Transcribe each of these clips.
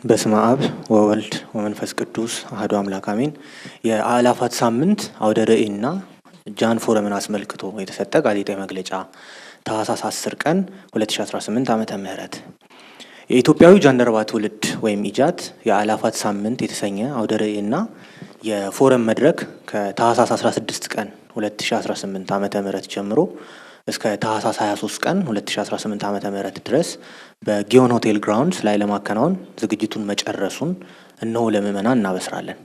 በስመ አብ ወወልድ ወመንፈስ ቅዱስ አሐዱ አምላክ አሜን። የአእላፋት ሳምንት አውደ ርዕይና ጃን ፎረምን አስመልክቶ የተሰጠ ጋዜጣዊ መግለጫ ታኅሳስ 10 ቀን 2018 ዓመተ ምህረት የኢትዮጵያዊ ጃንደረባ ትውልድ ወይም ኢጃት የአእላፋት ሳምንት የተሰኘ አውደ ርዕይና የፎረም መድረክ ከታኅሳስ 16 ቀን 2018 ዓመተ ምህረት ጀምሮ እስከ ታኅሳስ 23 ቀን 2018 ዓመተ ምህረት ድረስ በጊዮን ሆቴል ግራውንድስ ላይ ለማከናወን ዝግጅቱን መጨረሱን እነሆ ለምዕመናን እናበስራለን።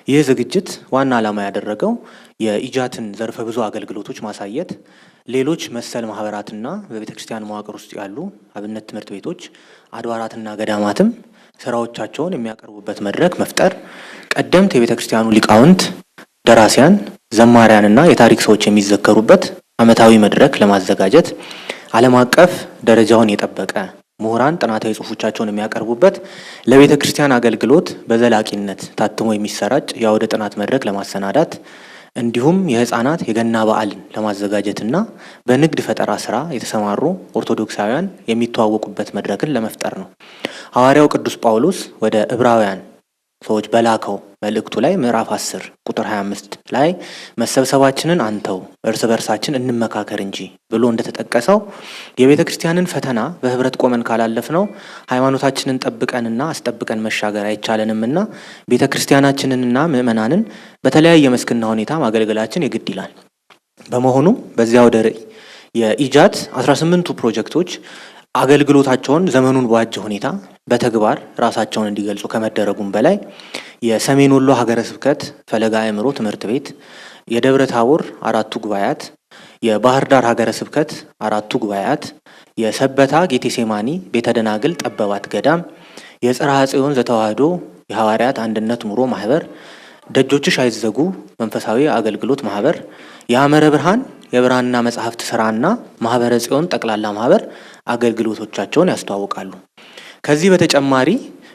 ይህ ዝግጅት ዋና ዓላማ ያደረገው የኢጃትን ዘርፈ ብዙ አገልግሎቶች ማሳየት፣ ሌሎች መሰል ማህበራትና በቤተ ክርስቲያን መዋቅር ውስጥ ያሉ አብነት ትምህርት ቤቶች፣ አድባራትና ገዳማትም ስራዎቻቸውን የሚያቀርቡበት መድረክ መፍጠር፣ ቀደምት የቤተ ክርስቲያኑ ሊቃውንት፣ ደራሲያን፣ ዘማሪያንና የታሪክ ሰዎች የሚዘከሩበት ዓመታዊ መድረክ ለማዘጋጀት፣ ዓለም አቀፍ ደረጃውን የጠበቀ ምሁራን ጥናታዊ ጽሑፎቻቸውን የሚያቀርቡበት ለቤተ ክርስቲያን አገልግሎት በዘላቂነት ታትሞ የሚሰራጭ የአውደ ጥናት መድረክ ለማሰናዳት እንዲሁም የህፃናት የገና በዓልን ለማዘጋጀትና በንግድ ፈጠራ ስራ የተሰማሩ ኦርቶዶክሳውያን የሚተዋወቁበት መድረክን ለመፍጠር ነው። ሐዋርያው ቅዱስ ጳውሎስ ወደ ዕብራውያን ሰዎች በላከው መልእክቱ ላይ ምዕራፍ 10 ቁጥር 25 ላይ መሰብሰባችንን አንተው እርስ በርሳችን እንመካከር እንጂ ብሎ እንደተጠቀሰው የቤተ ክርስቲያንን ፈተና በህብረት ቆመን ካላለፍነው ሃይማኖታችንን ጠብቀንና አስጠብቀን መሻገር አይቻለንምና ቤተ ክርስቲያናችንንና ምዕመናንን በተለያየ መስክና ሁኔታ ማገልገላችን የግድ ይላል። በመሆኑም በዚያው ወደ ርዕይ የኢጃት 18ቱ ፕሮጀክቶች አገልግሎታቸውን ዘመኑን በዋጀ ሁኔታ በተግባር ራሳቸውን እንዲገልጹ ከመደረጉም በላይ የሰሜን ወሎ ሀገረ ስብከት ፈለጋ አእምሮ ትምህርት ቤት፣ የደብረ ታቦር 4ቱ ጉባኤያት፣ የባህር ዳር ሀገረ ስብከት 4ቱ ጉባኤያት፣ የሰበታ ጌቴሴማኒ ቤተ ደናግል ጠበባት ገዳም፣ የጽርሐ ጽዮን ዘተዋህዶ የሐዋርያት አንድነት ኑሮ ማህበር፣ ደጆችሽ አይዘጉ መንፈሳዊ አገልግሎት ማህበር፣ የሐመረ ብርሃን የብርሃንና መጽሐፍት ስራና ማህበረ ጽዮን ጠቅላላ ማህበር አገልግሎቶቻቸውን ያስተዋውቃሉ። ከዚህ በተጨማሪ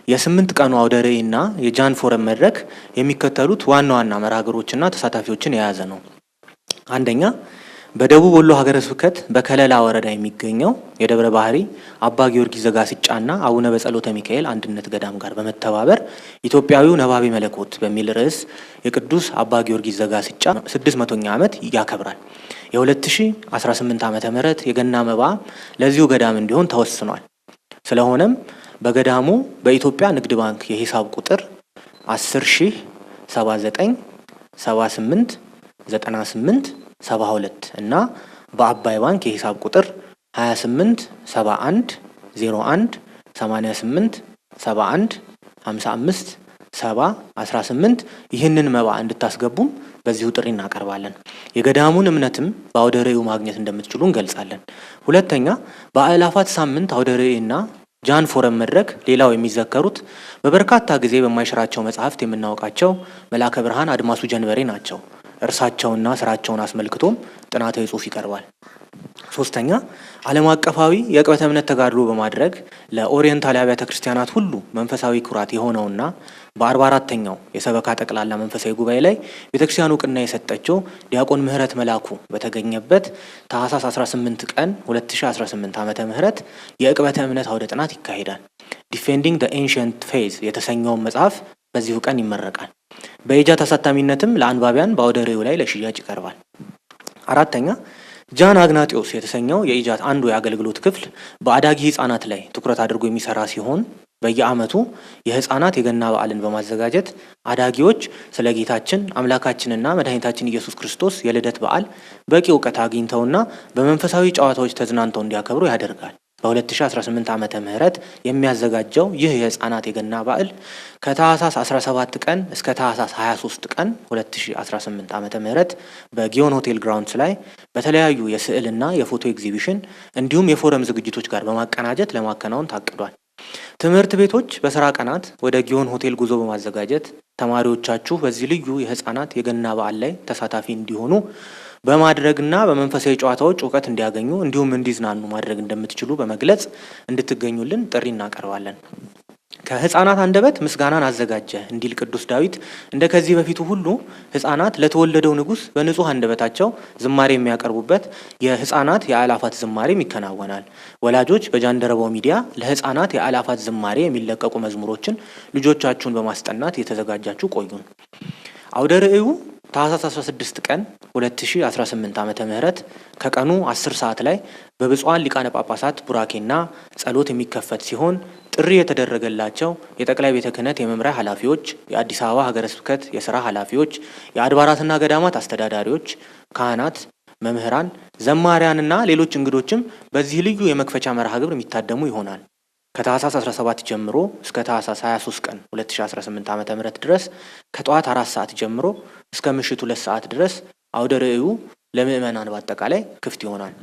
የ8 ቀኑ አውደ ርዕይና የጃን ፎረም መድረክ የሚከተሉት ዋና ዋና መርሃግብሮችና ተሳታፊዎችን የያዘ ነው። አንደኛ፣ በደቡብ ወሎ ሀገረ ስብከት በከለላ ወረዳ የሚገኘው የደብረ ባህሪ አባ ጊዮርጊስ ዘጋስጫና አቡነ በጸሎተ ሚካኤል አንድነት ገዳም ጋር በመተባበር ኢትዮጵያዊው ነባቤ መለኮት በሚል ርዕስ የቅዱስ አባ ጊዮርጊስ ዘጋስጫ 600ኛ ዓመት ያከብራል። የ2018 ዓመተ ምህረት የገና መባ ለዚሁ ገዳም እንዲሆን ተወስኗል። ስለሆነም በገዳሙ በኢትዮጵያ ንግድ ባንክ የሂሳብ ቁጥር 10,079 78 98 72 እና በአባይ ባንክ የሂሳብ ቁጥር 28 71 01 88 71 55 70 18 ይህንን መባ እንድታስገቡም በዚሁ ጥሪ እናቀርባለን። የገዳሙን እምነትም በአውደ ርዕዩ ማግኘት እንደምትችሉ እንገልጻለን። ሁለተኛ፣ በአእላፋት ሳምንት አውደ ርዕይና ጃን ፎረም መድረክ ሌላው የሚዘከሩት በበርካታ ጊዜ በማይሽራቸው መጽሐፍት የምናውቃቸው መልአከ ብርሃን አድማሱ ጀንበሬ ናቸው። እርሳቸውና ስራቸውን አስመልክቶም ጥናታዊ ጽሑፍ ይቀርባል። ሶስተኛ፣ ዓለም አቀፋዊ የዕቅበተ እምነት ተጋድሎ በማድረግ ለኦሪየንታል አብያተ ክርስቲያናት ሁሉ መንፈሳዊ ኩራት የሆነውና በ44ኛው የሰበካ ጠቅላላ መንፈሳዊ ጉባኤ ላይ ቤተክርስቲያኑ እውቅና የሰጠችው ዲያቆን ምህረት መላኩ በተገኘበት ታኅሳስ 18 ቀን 2018 ዓመተ ምህረት የዕቅበተ እምነት አውደ ጥናት ይካሄዳል። ዲፌንዲንግ ዘ ኤንሸንት ፌዝ የተሰኘውን መጽሐፍ በዚሁ ቀን ይመረቃል። በኢጃት አሳታሚነትም ለአንባቢያን በአውደ ርዕዩ ላይ ለሽያጭ ይቀርባል። አራተኛ፣ ጃን አግናጢዮስ የተሰኘው የኢጃት አንዱ የአገልግሎት ክፍል በአዳጊ ህፃናት ላይ ትኩረት አድርጎ የሚሰራ ሲሆን በየዓመቱ የህፃናት የገና በዓልን በማዘጋጀት አዳጊዎች ስለ ጌታችን አምላካችንና መድኃኒታችን ኢየሱስ ክርስቶስ የልደት በዓል በቂ እውቀት አግኝተውና በመንፈሳዊ ጨዋታዎች ተዝናንተው እንዲያከብሩ ያደርጋል። በ2018 ዓመተ ምህረት የሚያዘጋጀው ይህ የህፃናት የገና በዓል ከታኅሳስ 17 ቀን እስከ ታኅሳስ 23 ቀን 2018 ዓመተ ምህረት በጊዮን ሆቴል ግራውንድስ ላይ በተለያዩ የስዕልና የፎቶ ኤግዚቢሽን እንዲሁም የፎረም ዝግጅቶች ጋር በማቀናጀት ለማከናወን ታቅዷል። ትምህርት ቤቶች በስራ ቀናት ወደ ጊዮን ሆቴል ጉዞ በማዘጋጀት ተማሪዎቻችሁ በዚህ ልዩ የህፃናት የገና በዓል ላይ ተሳታፊ እንዲሆኑ በማድረግና በመንፈሳዊ ጨዋታዎች እውቀት እንዲያገኙ እንዲሁም እንዲዝናኑ ማድረግ እንደምትችሉ በመግለጽ እንድትገኙልን ጥሪ እናቀርባለን። ከሕፃናት አንደበት ምስጋናን አዘጋጀ እንዲል ቅዱስ ዳዊት እንደ ከዚህ በፊቱ ሁሉ ሕፃናት ለተወለደው ንጉሥ በንጹሕ አንደበታቸው ዝማሬ የሚያቀርቡበት የሕፃናት የአእላፋት ዝማሬም ይከናወናል። ወላጆች በጃንደረባው ሚዲያ ለሕፃናት የአእላፋት ዝማሬ የሚለቀቁ መዝሙሮችን ልጆቻችሁን በማስጠናት የተዘጋጃችሁ ቆዩን። አውደ ርዕዩ ታኅሳስ 16 ቀን 2018 ዓመተ ምህረት ከቀኑ 10 ሰዓት ላይ በብፁዓን ሊቃነ ጳጳሳት ቡራኬና ጸሎት የሚከፈት ሲሆን ጥሪ የተደረገላቸው የጠቅላይ ቤተ ክህነት የመምሪያ ኃላፊዎች፣ የአዲስ አበባ ሀገረ ስብከት የሥራ ኃላፊዎች፣ የአድባራትና ገዳማት አስተዳዳሪዎች፣ ካህናት፣ መምህራን፣ ዘማሪያንና ሌሎች እንግዶችም በዚህ ልዩ የመክፈቻ መርሃ ግብር የሚታደሙ ይሆናል። ከታኅሳስ 17 ጀምሮ እስከ ታኅሳስ 23 ቀን 2018 ዓ.ም ድረስ ከጠዋት 4 ሰዓት ጀምሮ እስከ ምሽቱ 2 ሰዓት ድረስ አውደ ርዕዩ ለምዕመናን በአጠቃላይ ክፍት ይሆናል።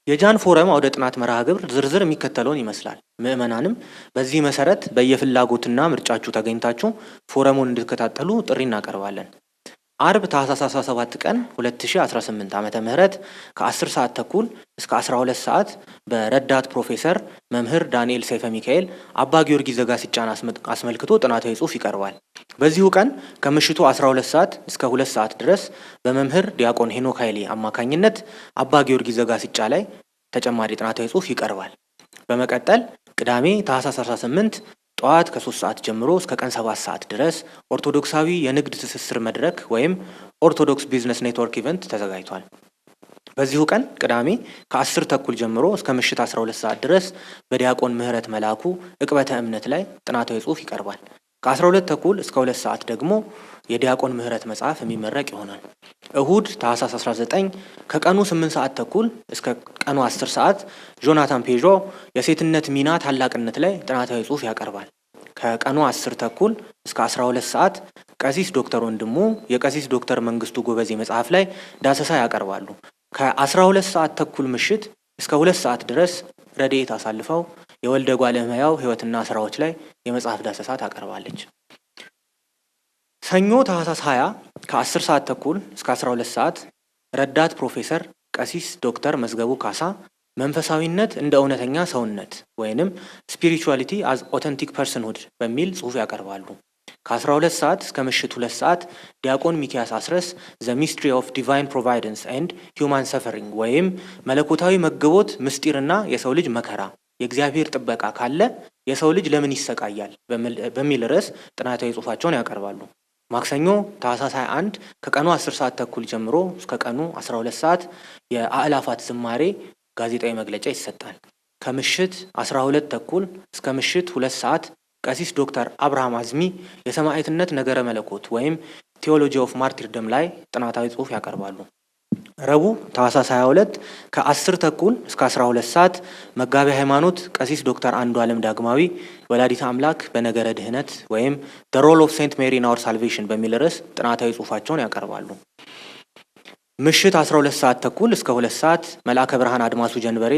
የጃን ፎረም አውደ ጥናት መርሃ ግብር ዝርዝር የሚከተለውን ይመስላል። ምዕመናንም በዚህ መሰረት በየፍላጎትና ምርጫችሁ ተገኝታችሁ ፎረሙን እንድትከታተሉ ጥሪ እናቀርባለን። አርብ ታኅሳስ 17 ቀን 2018 ዓመተ ምህረት ከ10 ሰዓት ተኩል እስከ 12 ሰዓት በረዳት ፕሮፌሰር መምህር ዳንኤል ሰይፈ ሚካኤል አባ ጊዮርጊስ ዘጋስጫን አስመልክቶ ጥናታዊ ጽሑፍ ይቀርባል። በዚሁ ቀን ከምሽቱ 12 ሰዓት እስከ 2 ሰዓት ድረስ በመምህር ዲያቆን ሄኖክ ኃይሌ አማካኝነት አባ ጊዮርጊስ ዘጋስጫ ላይ ተጨማሪ ጥናታዊ ጽሑፍ ይቀርባል። በመቀጠል ቅዳሜ ታኅሳስ 18 ጠዋት ከ3 ሰዓት ጀምሮ እስከ ቀን 7 ሰዓት ድረስ ኦርቶዶክሳዊ የንግድ ትስስር መድረክ ወይም ኦርቶዶክስ ቢዝነስ ኔትወርክ ኢቨንት ተዘጋጅቷል። በዚሁ ቀን ቅዳሜ ከ10 ተኩል ጀምሮ እስከ ምሽት 12 ሰዓት ድረስ በዲያቆን ምህረት መላኩ ዕቅበተ እምነት ላይ ጥናታዊ ጽሑፍ ይቀርባል። ከ12 ተኩል እስከ 2 ሰዓት ደግሞ የዲያቆን ምህረት መጽሐፍ የሚመረቅ ይሆናል። እሁድ ታኅሳስ 19 ከቀኑ 8 ሰዓት ተኩል እስከ ቀኑ 10 ሰዓት ጆናታን ፔዦ የሴትነት ሚና ታላቅነት ላይ ጥናታዊ ጽሑፍ ያቀርባል። ከቀኑ 10 ተኩል እስከ 12 ሰዓት ቀሲስ ዶክተር ወንድሙ የቀሲስ ዶክተር መንግስቱ ጎበዜ መጽሐፍ ላይ ዳሰሳ ያቀርባሉ። ከ12 ሰዓት ተኩል ምሽት እስከ 2 ሰዓት ድረስ ረድኤት አሳልፈው የወልደ እጓለ እመሕያው ሕይወትና ስራዎች ላይ የመጽሐፍ ዳሰሳ ታቀርባለች። ሰኞ ታኅሳስ 20 ከ10 ሰዓት ተኩል እስከ 12 ሰዓት ረዳት ፕሮፌሰር ቀሲስ ዶክተር መዝገቡ ካሳ መንፈሳዊነት እንደ እውነተኛ ሰውነት ወይንም ስፒሪቹዋሊቲ አዝ ኦተንቲክ ፐርሰንሁድ በሚል ጽሑፍ ያቀርባሉ። ከ12 ሰዓት እስከ ምሽት 2 ሰዓት ዲያቆን ሚኪያስ አስረስ ዘ ሚስትሪ ኦፍ ዲቫይን ፕሮቫይደንስ ኤንድ ሂውማን ሰፈሪንግ ወይም መለኮታዊ መገቦት ምስጢርና የሰው ልጅ መከራ የእግዚአብሔር ጥበቃ ካለ የሰው ልጅ ለምን ይሰቃያል በሚል ርዕስ ጥናታዊ ጽሑፋቸውን ያቀርባሉ። ማክሰኞ ታኅሳስ 21 ከቀኑ 10 ሰዓት ተኩል ጀምሮ እስከ ቀኑ 12 ሰዓት የአእላፋት ዝማሬ ጋዜጣዊ መግለጫ ይሰጣል። ከምሽት 12 ተኩል እስከ ምሽት 2 ሰዓት ቀሲስ ዶክተር አብርሃም አዝሚ የሰማዕትነት ነገረ መለኮት ወይም ቴዎሎጂ ኦፍ ማርቲርደም ላይ ጥናታዊ ጽሑፍ ያቀርባሉ። ረቡዕ ታኅሳስ 22 ከ10 ተኩል እስከ 12 ሰዓት መጋቢ ሃይማኖት ቀሲስ ዶክተር አንዱ ዓለም ዳግማዊ ወላዲተ አምላክ በነገረ ድህነት ወይም the role of Saint Mary in our salvation በሚል ርዕስ ጥናታዊ ጽሑፋቸውን ያቀርባሉ። ምሽት 12 ሰዓት ተኩል እስከ 2 ሰዓት መልአከ ብርሃን አድማሱ ጀንበሬ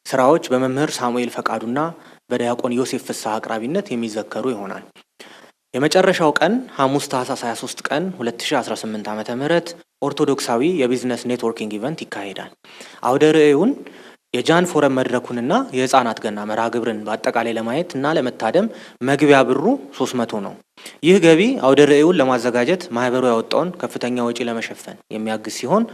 ስራዎች በመምህር ሳሙኤል ፈቃዱና በዲያቆን ዮሴፍ ፍስሐ አቅራቢነት የሚዘከሩ ይሆናል። የመጨረሻው ቀን ሐሙስ ታኅሳስ 23 ቀን 2018 ዓመተ ምህረት ኦርቶዶክሳዊ የቢዝነስ ኔትወርኪንግ ኢቨንት ይካሄዳል። አውደ ርዕዩን የጃን ፎረም መድረኩንና የህፃናት ገና መርሃ ግብርን በአጠቃላይ ለማየት እና ለመታደም መግቢያ ብሩ 300 ነው። ይህ ገቢ አውደ ርዕዩን ለማዘጋጀት ማህበሩ ያወጣውን ከፍተኛ ወጪ ለመሸፈን የሚያግዝ ሲሆን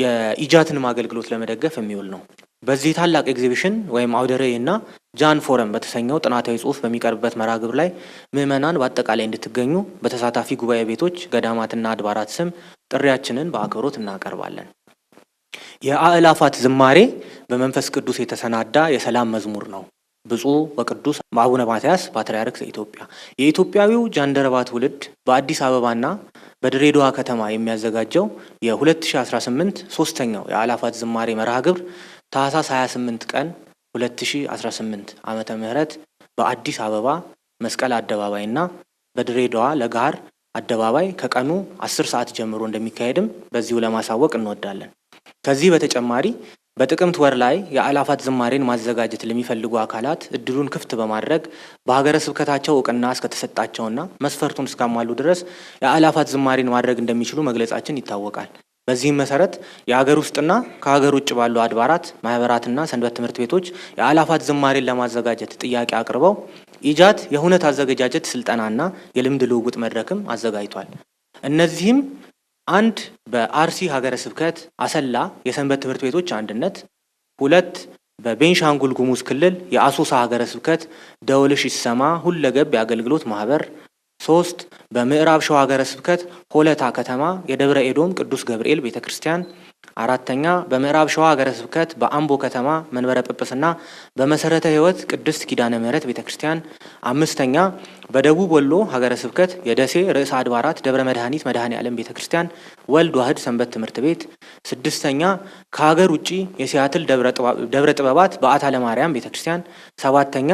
የኢጃትንም አገልግሎት ለመደገፍ የሚውል ነው። በዚህ ታላቅ ኤግዚቢሽን ወይም አውደ ርዕይና ጃን ፎረም በተሰኘው ጥናታዊ ጽሑፍ በሚቀርብበት መርሃ ግብር ላይ ምዕመናን በአጠቃላይ እንድትገኙ በተሳታፊ ጉባኤ ቤቶች፣ ገዳማትና አድባራት ስም ጥሪያችንን በአክብሮት እናቀርባለን። የአእላፋት ዝማሬ በመንፈስ ቅዱስ የተሰናዳ የሰላም መዝሙር ነው። ብፁዕ ወቅዱስ አቡነ ማትያስ ፓትርያርክ ዘኢትዮጵያ የኢትዮጵያዊው ጃንደረባ ትውልድ በአዲስ አበባና በድሬዳዋ ከተማ የሚያዘጋጀው የ2018 ሶስተኛው የአእላፋት ዝማሬ መርሃ ግብር ታኅሳስ 28 ቀን 2018 ዓመተ ምህረት በአዲስ አበባ መስቀል አደባባይና በድሬዳዋ ለጋር አደባባይ ከቀኑ 10 ሰዓት ጀምሮ እንደሚካሄድም በዚሁ ለማሳወቅ እንወዳለን። ከዚህ በተጨማሪ በጥቅምት ወር ላይ የአእላፋት ዝማሬን ማዘጋጀት ለሚፈልጉ አካላት እድሉን ክፍት በማድረግ በሀገረ ስብከታቸው እውቅና እስከተሰጣቸውና መስፈርቱን እስካሟሉ ድረስ የአእላፋት ዝማሬን ማድረግ እንደሚችሉ መግለጻችን ይታወቃል። በዚህም መሰረት የሀገር ውስጥና ከሀገር ውጭ ባሉ አድባራት፣ ማህበራትና ሰንበት ትምህርት ቤቶች የአእላፋት ዝማሬን ለማዘጋጀት ጥያቄ አቅርበው ኢጃት የሁነት አዘገጃጀት ስልጠናና የልምድ ልውውጥ መድረክም አዘጋጅቷል። እነዚህም አንድ በአርሲ ሀገረ ስብከት አሰላ የሰንበት ትምህርት ቤቶች አንድነት፣ ሁለት በቤንሻንጉል ጉሙዝ ክልል የአሶሳ ሀገረ ስብከት ደወልሽ ይሰማ ሁለገብ የአገልግሎት ማህበር፣ ሶስት በምዕራብ ሸዋ ሀገረ ስብከት ሆለታ ከተማ የደብረ ኤዶም ቅዱስ ገብርኤል ቤተክርስቲያን፣ አራተኛ በምዕራብ ሸዋ ሀገረ ስብከት በአምቦ ከተማ መንበረ ጵጵስና በመሰረተ ሕይወት ቅድስት ኪዳነ ምሕረት ቤተክርስቲያን፣ አምስተኛ በደቡብ ወሎ ሀገረ ስብከት የደሴ ርዕሰ አድባራት ደብረ መድኃኒት መድኃኔ ዓለም ቤተክርስቲያን ወልድ ዋህድ ሰንበት ትምህርት ቤት፣ ስድስተኛ ከሀገር ውጪ የሲያትል ደብረ ጥበባት በአታ ለማርያም ቤተክርስቲያን፣ ሰባተኛ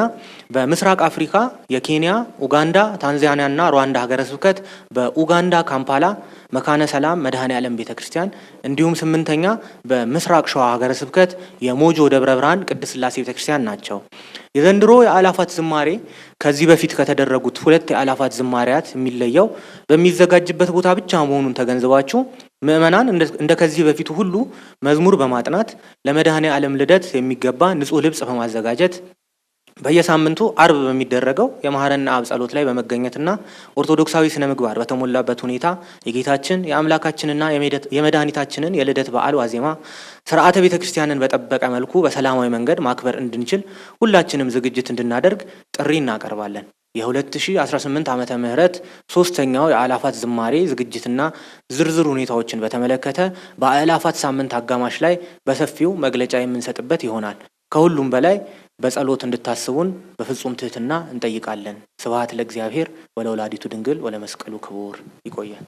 በምስራቅ አፍሪካ የኬንያ፣ ኡጋንዳ፣ ታንዛኒያና ሩዋንዳ ሀገረ ስብከት በኡጋንዳ ካምፓላ መካነ ሰላም መድኃኔ ዓለም ቤተክርስቲያን እንዲሁም ስምንተኛ በምስራቅ ሸዋ ሀገረ ስብከት የሞጆ ደብረ ብርሃን ቅድስት ሥላሴ ቤተክርስቲያን ናቸው። የዘንድሮ የአእላፋት ዝማሬ ከዚህ በፊት ከተደረጉት ሁለት የአእላፋት ዝማሬያት የሚለየው በሚዘጋጅበት ቦታ ብቻ መሆኑን ተገንዝባችሁ ምእመናን እንደ ከዚህ በፊቱ ሁሉ መዝሙር በማጥናት ለመድኃኔ ዓለም ልደት የሚገባ ንጹህ ልብስ በማዘጋጀት በየሳምንቱ አርብ በሚደረገው የማህረና አብ ጸሎት ላይ በመገኘትና ኦርቶዶክሳዊ ስነ ምግባር በተሞላበት ሁኔታ የጌታችን የአምላካችንና የመድኃኒታችንን የልደት በዓል ዋዜማ ስርዓተ ቤተክርስቲያንን በጠበቀ መልኩ በሰላማዊ መንገድ ማክበር እንድንችል ሁላችንም ዝግጅት እንድናደርግ ጥሪ እናቀርባለን። የ2018 ዓመተ ምህረት ሶስተኛው የአእላፋት ዝማሬ ዝግጅትና ዝርዝር ሁኔታዎችን በተመለከተ በአእላፋት ሳምንት አጋማሽ ላይ በሰፊው መግለጫ የምንሰጥበት ይሆናል። ከሁሉም በላይ በጸሎት እንድታስቡን በፍጹም ትህትና እንጠይቃለን። ስብሐት ለእግዚአብሔር ወለወላዲቱ ድንግል ወለመስቀሉ ክቡር። ይቆያል።